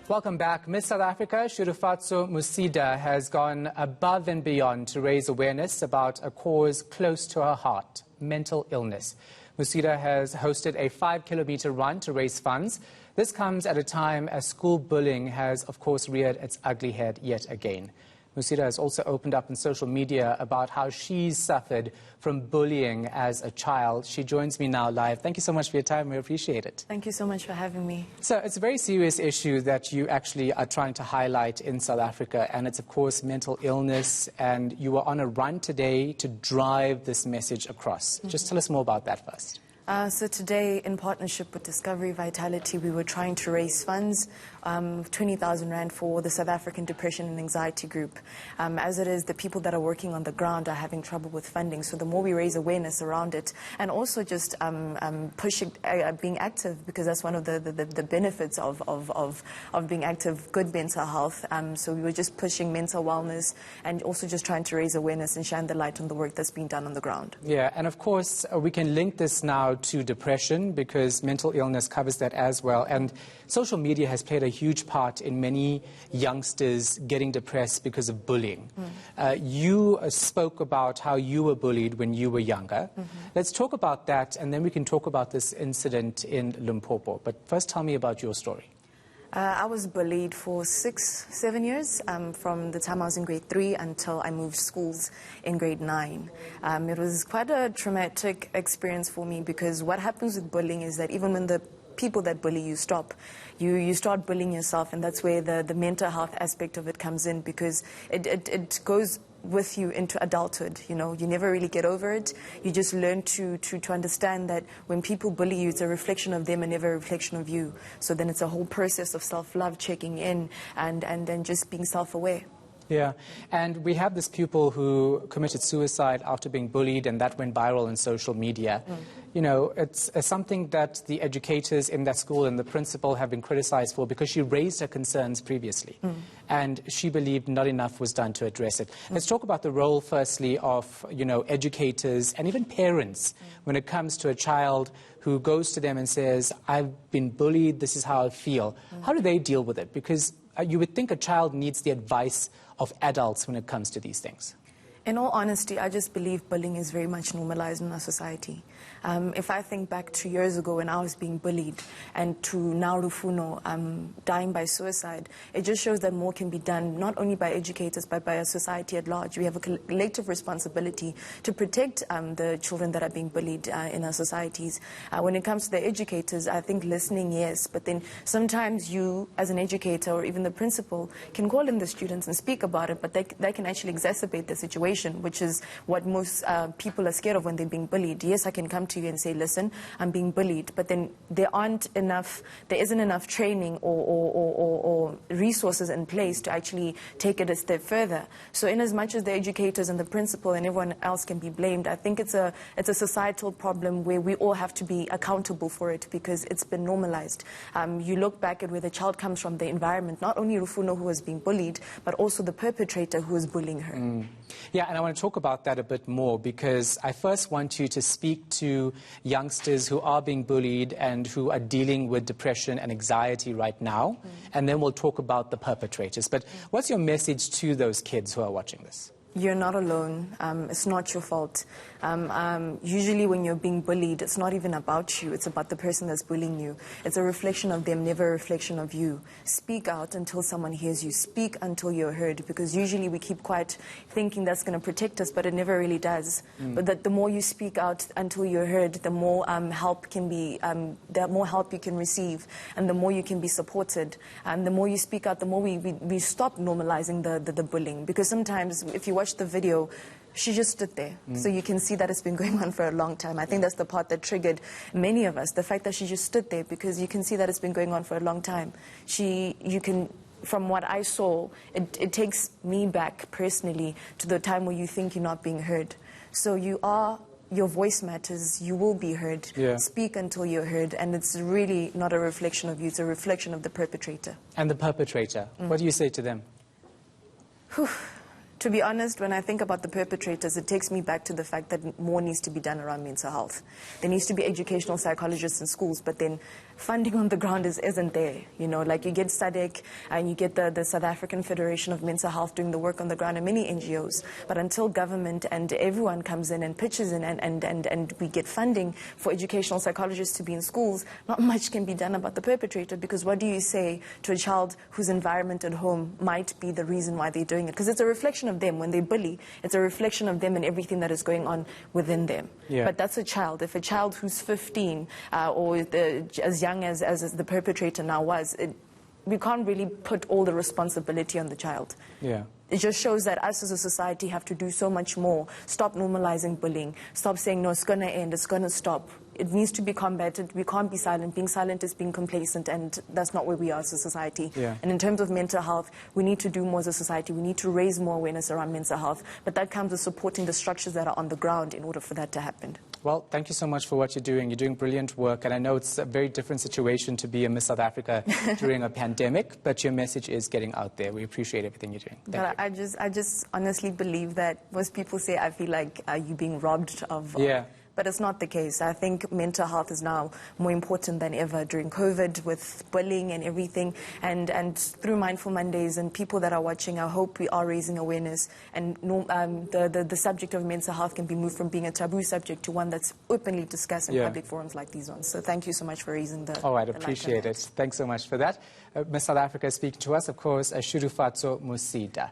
Welcome back. Miss South Africa, Shudufhadzo Musida, has gone above and beyond to raise awareness about a cause close to her heart, mental illness. Musida has hosted a 5-kilometer run to raise funds. This comes at a time as school bullying has, of course, reared its ugly head yet again. Musida has also opened up on social media about how she's suffered from bullying as a child. She joins me now live. Thank you so much for your time. We appreciate it. Thank you so much for having me. So it's a very serious issue that you actually are trying to highlight in South Africa, and it's, of course, mental illness. And you are on a run today to drive this message across. Just tell us more about that first. So today, in partnership with Discovery Vitality, we were trying to raise funds, 20,000 Rand for the South African Depression and Anxiety Group. As it is, the people that are working on the ground are having trouble with funding, so the more we raise awareness around it, and also just pushing, being active, because that's one of the benefits of being active, good mental health. So we were just pushing mental wellness and also just trying to raise awareness and shine the light on the work that's being done on the ground. Yeah, and of course, we can link this now to depression, because mental illness covers that as well. And social media has played a huge part in many youngsters getting depressed because of bullying. You spoke about how you were bullied when you were younger. Let's talk about that, and then we can talk about this incident in Limpopo. But first, tell me about your story. I was bullied for 6-7 years, from the time I was in grade 3 until I moved schools in grade 9. It was quite a traumatic experience for me, because what happens with bullying is that even when the people that bully you stop, you start bullying yourself, and that's where the mental health aspect of it comes in, because it goes with you into adulthood. You know, you never really get over it. You just learn to understand that when people bully you, it's a reflection of them and never a reflection of you. So then it's a whole process of self-love, checking in, and then just being self-aware. Yeah, and we have this pupil who committed suicide after being bullied, and that went viral on social media. You know, it's something that the educators in that school and the principal have been criticized for, because she raised her concerns previously, and she believed not enough was done to address it. Let's talk about the role, firstly, of, you know, educators and even parents when it comes to a child who goes to them and says, I've been bullied, this is how I feel. How do they deal with it? Because you would think a child needs the advice of adults when it comes to these things. In all honesty, I just believe bullying is very much normalized in our society. If I think back 2 years ago when I was being bullied, and to now Rufuno dying by suicide, it just shows that more can be done, not only by educators, but by our society at large. We have a collective responsibility to protect the children that are being bullied in our societies. When it comes to the educators, I think listening, yes, but then sometimes you, as an educator or even the principal, can call in the students and speak about it, but they can actually exacerbate the situation, which is what most people are scared of when they're being bullied. Yes, I can come to you and say, listen, I'm being bullied, but then there isn't enough training or resources in place to actually take it a step further. So in as much as the educators and the principal and everyone else can be blamed, I think it's a societal problem where we all have to be accountable for it, because it's been normalized. You look back at where the child comes from, the environment, not only Rufuno, who was being bullied, but also the perpetrator who was bullying her. Yeah, and I want to talk about that a bit more, because I first want you to speak to youngsters who are being bullied and who are dealing with depression and anxiety right now, and then we'll talk about the perpetrators. But what's your message to those kids who are watching this? You're not alone. It's not your fault. Usually when you're being bullied, it's not even about you. It's about the person that's bullying you. It's a reflection of them, never a reflection of you. Speak out until someone hears you. Speak until you're heard, because usually we keep quiet thinking that's going to protect us, but it never really does. But that the more you speak out until you're heard, the more help can be, the more help you can receive, and the more you can be supported. And the more you speak out, the more we stop normalizing the bullying. Because sometimes, if you watch the video, she just stood there. So you can see that it's been going on for a long time. I think that's the part that triggered many of us, the fact that she just stood there, because you can see that it's been going on for a long time. From what I saw, it takes me back personally to the time where you think you're not being heard. So your voice matters, you will be heard. Speak until you're heard, and it's really not a reflection of you, it's a reflection of the perpetrator. And the perpetrator, what do you say to them? To be honest, when I think about the perpetrators, it takes me back to the fact that more needs to be done around mental health. There needs to be educational psychologists in schools, but then funding on the ground isn't there. You know, like you get SADC and you get the South African Federation of Mental Health doing the work on the ground and many NGOs. But until government and everyone comes in and pitches in and we get funding for educational psychologists to be in schools, not much can be done about the perpetrator, because what do you say to a child whose environment at home might be the reason why they're doing it? Because it's a reflection of them. When they bully, it's a reflection of them and everything that is going on within them. Yeah. But that's a child. If a child who's 15 or as young as the perpetrator now was, we can't really put all the responsibility on the child. Yeah. It just shows that us as a society have to do so much more. Stop normalizing bullying. Stop saying, no, it's going to end, it's going to stop. It needs to be combated. We can't be silent. Being silent is being complacent, and that's not where we are as a society. Yeah. And in terms of mental health, we need to do more as a society. We need to raise more awareness around mental health. But that comes with supporting the structures that are on the ground in order for that to happen. Well, thank you so much for what you're doing. You're doing brilliant work, and I know it's a very different situation to be a Miss South Africa during a pandemic, but your message is getting out there. We appreciate everything you're doing. Thank you. I just honestly believe that most people say, I feel like, are you being robbed of... Yeah. But it's not the case. I think mental health is now more important than ever during COVID with bullying and everything. And through Mindful Mondays and people that are watching, I hope we are raising awareness. And the subject of mental health can be moved from being a taboo subject to one that's openly discussed in public forums like these ones. So thank you so much for raising the... All right, appreciate it. Thanks so much for that. Miss South Africa speaking to us, of course, Shudufhadzo Musida.